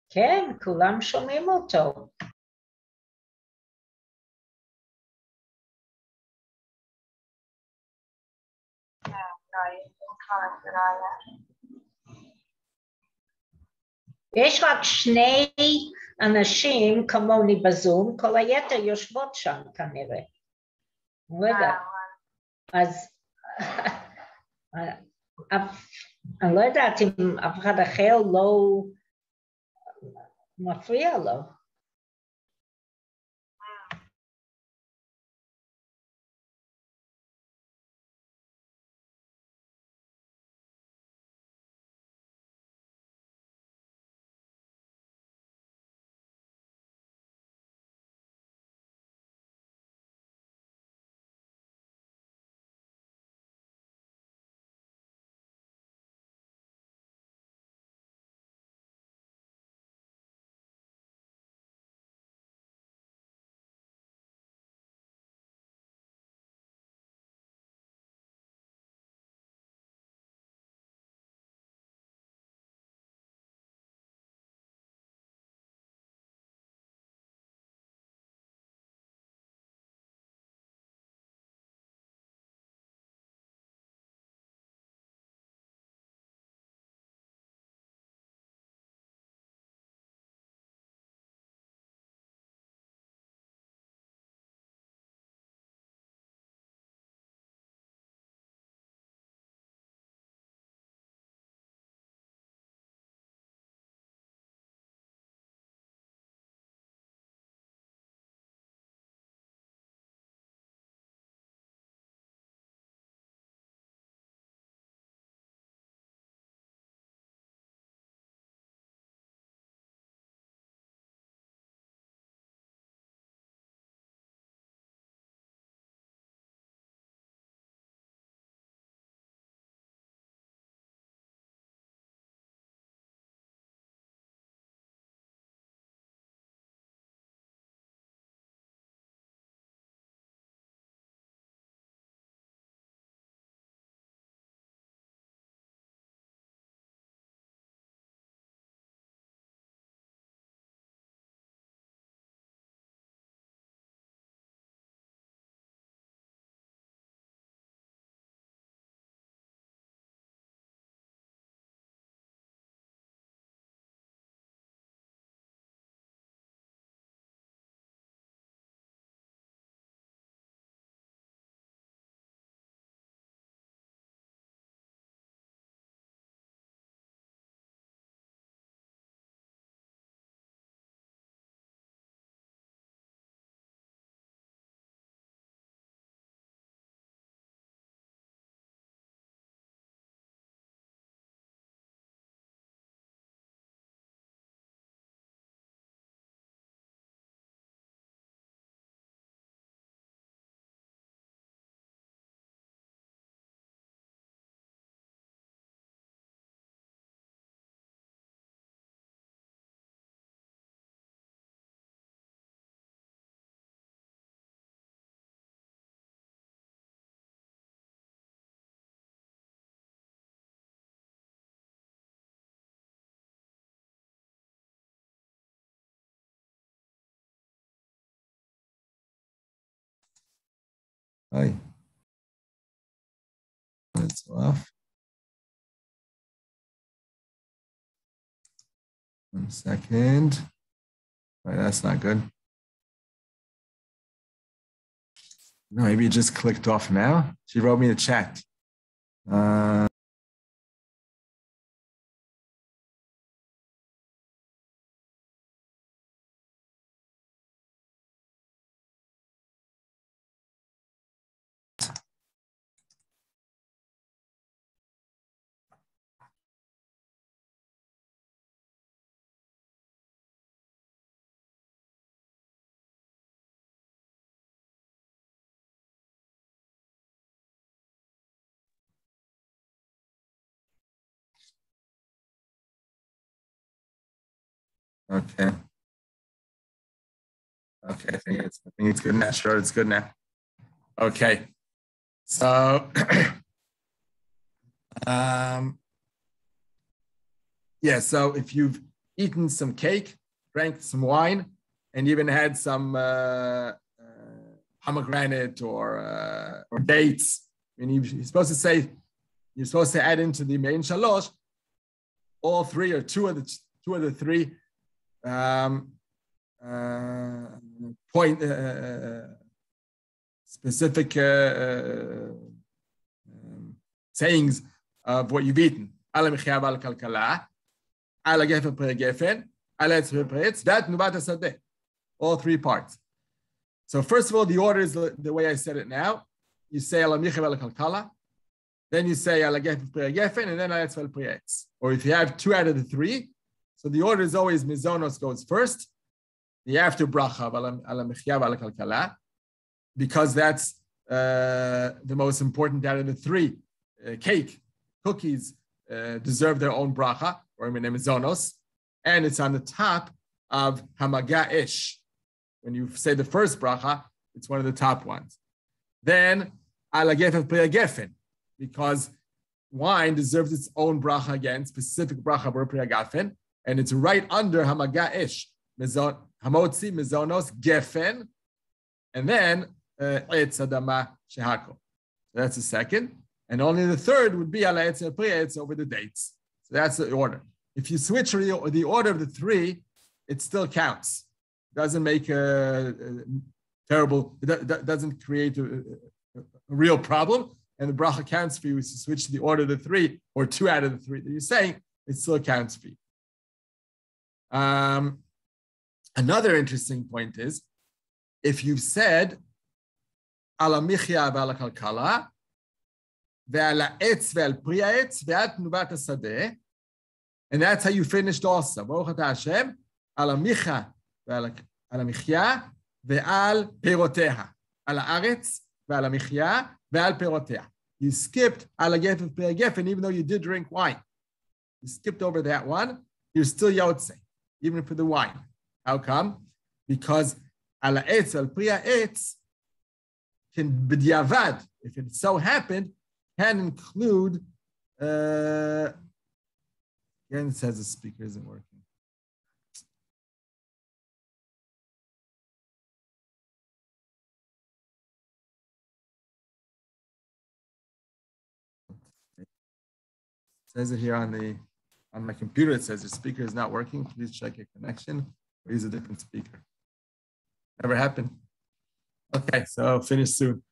כן, כולם שומעים אותו. יש רק שני אנשים כמוני בזום, כל היתר יושבות שם כנראה. לא יודע. אז אני לא יודעת אם אף אחד אחר לא מפריע לו. Hi. That's off. 1 second. All right, that's not good. No, maybe it just clicked off now. She wrote me a chat. Okay. Okay, I think it's good now. Sure, it's good now. Okay. So yeah, so if you've eaten some cake, drank some wine, and even had some pomegranate or dates. And you're supposed to say, you're supposed to add into the main shalosh all three or two of the three specific sayings of what you've eaten. Ala michya val kalkala, ala gefen pre gefen, ala etz pre etz, that nubat hasadeh. All three parts. So first of all, the order is the way I said it now. You say ala michya val kalkala, then you say ala gefen pre gefen, and then ala etz pre etz. Or if you have two out of the three, so the order is always mizonos goes first, the after bracha ala michya val kalkala, because that's the most important out of the three. Cake, cookies deserve their own bracha, or mizonos, and it's on the top of hamaga ish. When you say the first bracha, it's one of the top ones. Then ala gefen pri gefen, because wine deserves its own bracha again, specific bracha pri gefen, and it's right under hamaga ish, hamotzi mizonos gefen, and then etz adama shehako. That's the second. And only the third would be ala etz pri etz over the dates. So that's the order. If you switch the order of the three, it still counts. It doesn't make a terrible, it doesn't create a real problem. And the bracha counts for you if you switch the order of the three or two out of the three that you're saying, it still counts for you. Another interesting point is, if you've said ala michya v'ala kalkala, ve'ala etz ve'al pri etz ve'at nubat hasadeh, and that's how you finished also. Baruch atah Hashem, ala micha ve'ala michya ve'al peroteha, ala aretz ve'ala michya ve'al peroteha. You skipped ala gefen pri gefen, even though you did drink wine. You skipped over that one. You're still yotze, even for the wine. How come? Because ala etz al pri etz can b'diavad, if it so happened, can include. Again, it says the speaker isn't working. It says it here on my computer. It says the speaker is not working. Please check your connection or use a different speaker. Never happened. Okay, so I'll finish soon.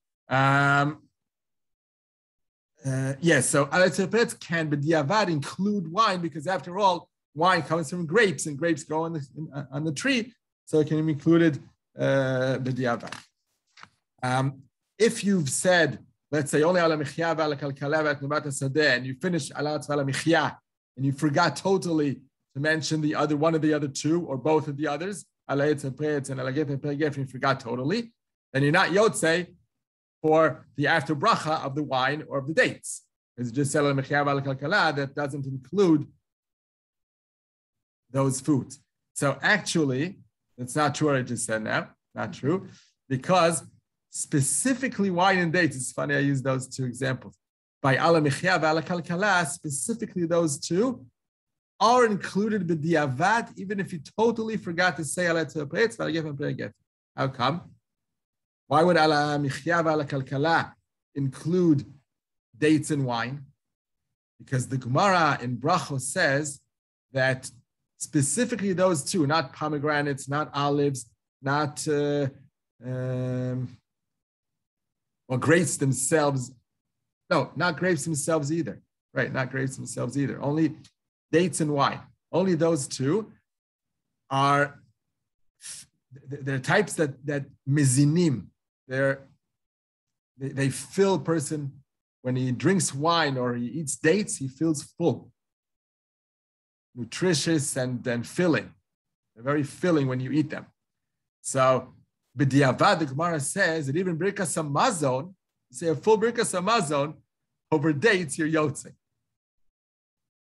Yes, so ala etz can b'diavad include wine, because after all, wine comes from grapes, and grapes grow on the tree, so it can be included b'diavad. If you've said, let's say, only ala michya v'ala kalkala v'at nubat hasadeh, and you finish ala etz v'ala michya, and you forgot totally to mention the other one of the other two or both of the others, ala etz pri etz and ala gefen pri gefen, you forgot totally, then you're not yotze for the after bracha of the wine or of the dates. It's just ala michya v'ala kalkala that doesn't include those foods. So actually, it's not true what I just said now. Not true, because specifically wine and dates, it's funny I use those two examples. By ala michya v'ala kalkala, specifically those two are included b'diavad, even if you totally forgot to say ala etz pri etz v'ala gefen pri gefen. How come? Why would ala michya v'ala kalkala include dates and wine? Because the Gemara in Brachos says that specifically those two, not pomegranates, not olives, not grapes themselves. No, not grapes themselves either. Right, not grapes themselves either. Only dates and wine. Only those two are, they're types that mizinim. They fill a person when he drinks wine or he eats dates, he feels full, nutritious and filling. They're very filling when you eat them. So, b'diavad, the Gemara says that even birkas hamazon, you say a full birkas hamazon over dates, you're yotzei.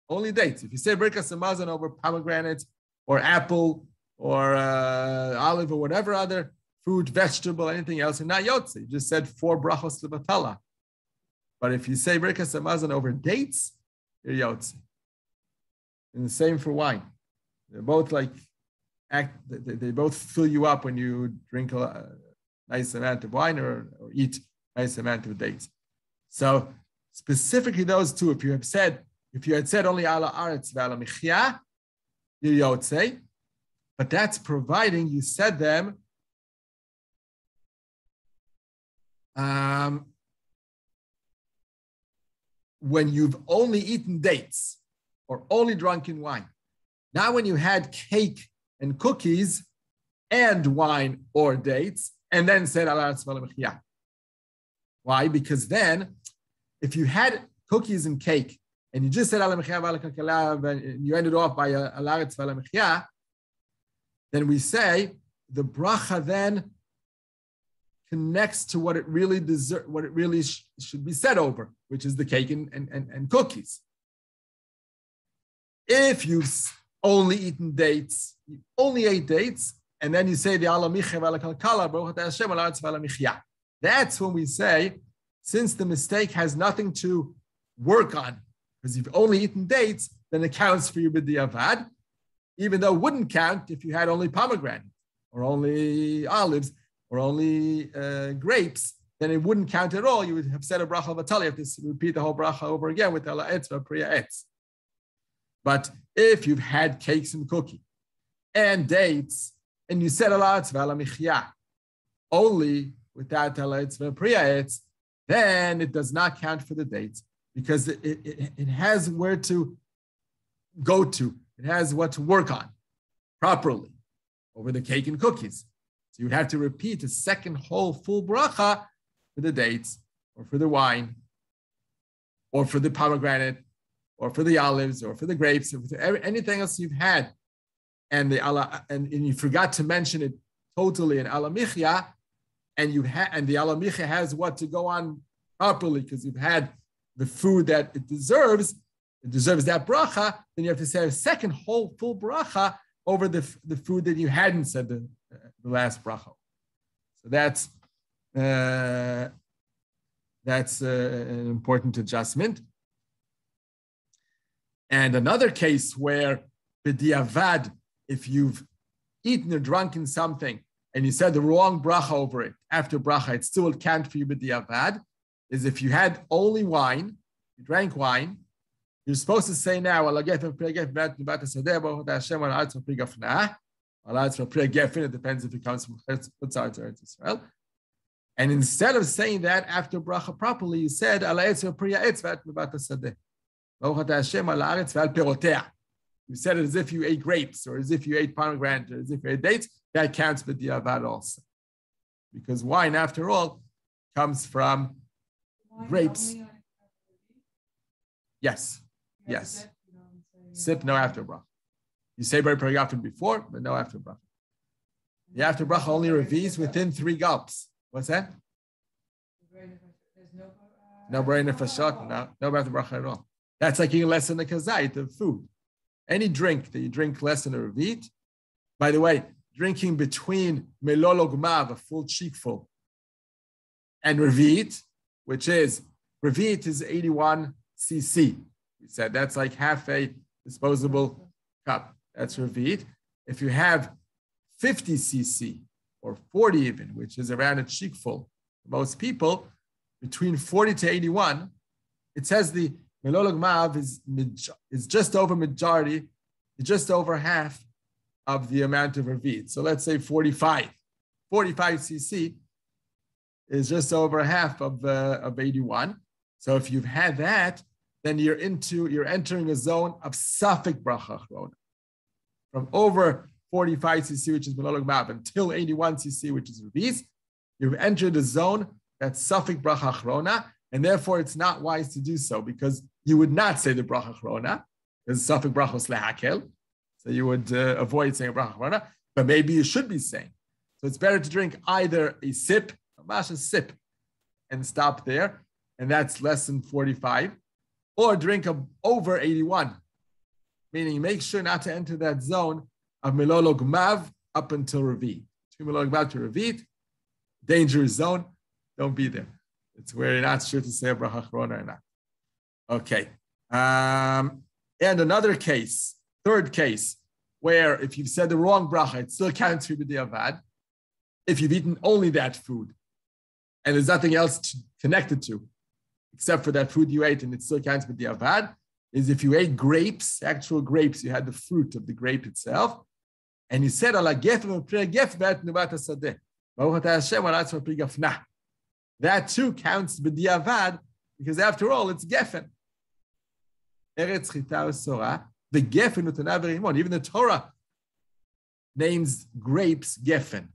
Only dates. If you say birkas hamazon over pomegranate or apple or olive or whatever other fruit, vegetable, anything else, you're not yotze. You just said 4 brachos levatala. But if you say birkas hamazon over dates, you're yotze. And the same for wine. They're both like they both fill you up when you drink a nice amount of wine or eat a nice amount of dates. So specifically those two, if you had said only ala aretz ve'ala michya, you would say, but that's providing you said them when you've only eaten dates or only drunken wine. Now when you had cake and cookies and wine or dates, and then said ala aretz ve'ala michya. Why? Because then, if you had cookies and cake, and you just said ala michya ve'ala kalkala, and you ended off by ala aretz ve'ala michya, then we say the bracha then connects to what it really deserves, what it really should be said over, which is the cake and cookies. If you've only eaten dates, you only ate dates, and then you say the ala michya ve'ala kalkala, baruch atah Hashem ala aretz ve'ala michya. That's when we say, since the mistake has nothing to work on, because you've only eaten dates, then it counts for you b'diavad, even though it wouldn't count if you had only pomegranate, or only olives, or only grapes, then it wouldn't count at all. You would have said a bracha of atali. You have to repeat the whole bracha over again with ala etz v'priya etz. But if you've had cakes and cookie and dates, and you said ala etz ve'ala michya only without ala etz v'priya etz, then it does not count for the dates because it has where to go to. It has what to work on properly over the cake and cookies. So you'd have to repeat a second whole full bracha for the dates or for the wine or for the pomegranate or for the olives or for the grapes or for anything else you've had. And you forgot to mention it totally in ala michya, and the ala michya has what to go on properly because you've had the food that it deserves that bracha, then you have to say a second whole full bracha over the food that you hadn't said the last bracha. So that's an important adjustment. And another case where b'diavad, if you've eaten or drunken something and you said the wrong bracha over it, after bracha, it still would count for you b'diavad, is if you had only wine, you drank wine, you're supposed to say now, it depends if it comes from Chutzar to Israel. And instead of saying that after bracha properly, you said, you said it as if you ate grapes, or as if you ate pomegranate, or as if you ate dates. That counts for diavad also. Because wine, after all, comes from grapes. Yes. Sip, no after bracha. You say Bar Paragafin before, but no after bracha. The after bracha only reveals within 3 gulps. What's that? No brain nefashot, no after bracha at all. That's like eating less than a kazait of food. Any drink that you drink less than a revit. By the way, drinking between melolog mav, a full cheekful, and revit, which is 81 cc. We said that's like half a disposable cup. That's revit. If you have 50 cc or 40 even, which is around a cheekful, most people, between 40 to 81, it says the melolog mav is just over majority, just over half of the amount of revit. So let's say 45 cc is just over half of 81. So if you've had that, then you're entering a zone of safek bracha achrona. From over 45 cc, which is melolog mav, until 81 cc, which is revit, you've entered a zone that's safek bracha achrona, and therefore it's not wise to do so because you would not say the bracha achrona, because safek brachos lehakel, so you would avoid saying bracha achrona, but maybe you should be saying. So it's better to drink either a sip, a sip, and stop there, and that's less than 45, or drink over 81, meaning make sure not to enter that zone of melolog mav up until revit. Between melolog mav to revit, dangerous zone, don't be there. It's where you're not sure to say a bracha achrona or not. Okay. And another case, third case, where if you've said the wrong bracha, it still counts for b'diavad. If you've eaten only that food, and there's nothing else connected to, except for that food you ate, and it still counts b'diavad, is if you ate grapes, actual grapes, you had the fruit of the grape itself, and you said, that too counts b'diavad, because after all, it's gefen. The gefen, even the Torah names grapes gefen.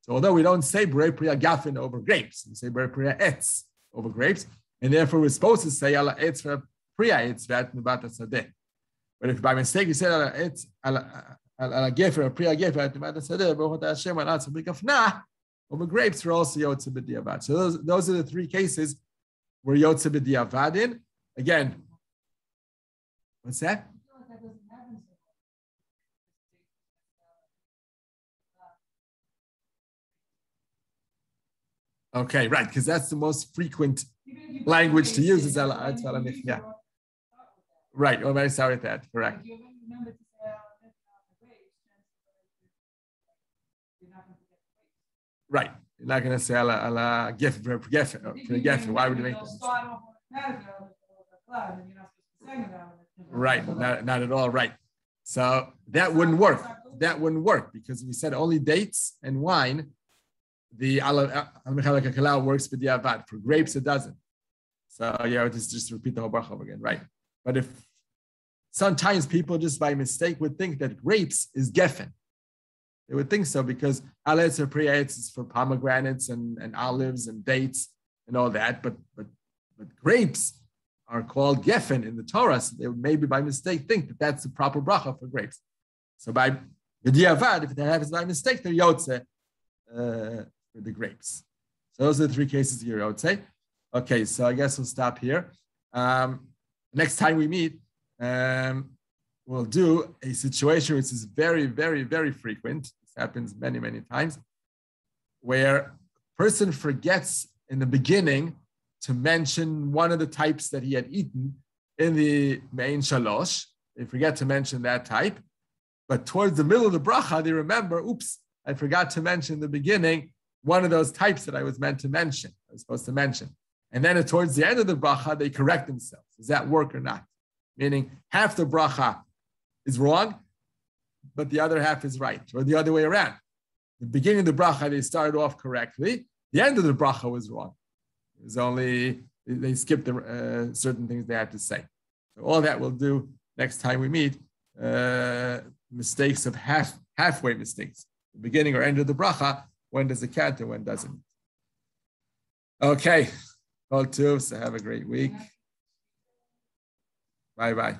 So although we don't say Borei Priya Gafen over grapes, we say Borei Priya Etz over grapes, and therefore we're supposed to say Ala Etz for Priya Etz Vat Nubat Sadeh. But if by mistake you said Ala Etz Ala Gefer or Priya Gefer Vat Nubat Sadeh, Baruch Hashem Ala Tzabik Afna over grapes are also Yotze B'diavad. So those are the three cases where Yotze B'diavad in. Again, what's that? Okay, right, because that's the most frequent language to use is yeah. Right, I'm very sorry with that, correct. Right, you're not going to say ala gef for gef. Why would you make that? Right, not at all right. So that wouldn't work. That wouldn't work because we said only dates and wine. The al-mechalek hakala works with the avad. For grapes, it doesn't. So just repeat the whole bracha over again, right? But if sometimes people just by mistake would think that grapes is gefen, they would think so because aletz or priya is for pomegranates and olives and dates and all that. But grapes are called gefen in the Torah, so they would maybe by mistake think that that's the proper bracha for grapes. So by the diavad, if that happens by mistake, they're yotze. For the grapes. So those are the three cases here, I would say. Okay, so I guess we'll stop here. Next time we meet, we'll do a situation which is very, very, very frequent. This happens many, many times, where a person forgets in the beginning to mention one of the types that he had eaten in the Mein Shalosh. They forget to mention that type, but towards the middle of the bracha, they remember, oops, I forgot to mention in the beginning one of those types that I was supposed to mention. And then towards the end of the bracha, they correct themselves. Does that work or not? Meaning half the bracha is wrong, but the other half is right, or the other way around. The beginning of the bracha, they started off correctly. The end of the bracha was wrong. It was only, they skipped the certain things they had to say. So all that we'll do next time we meet, mistakes of halfway mistakes. The beginning or end of the bracha, when does it count and when doesn't? Okay, all too, so have a great week. Bye-bye.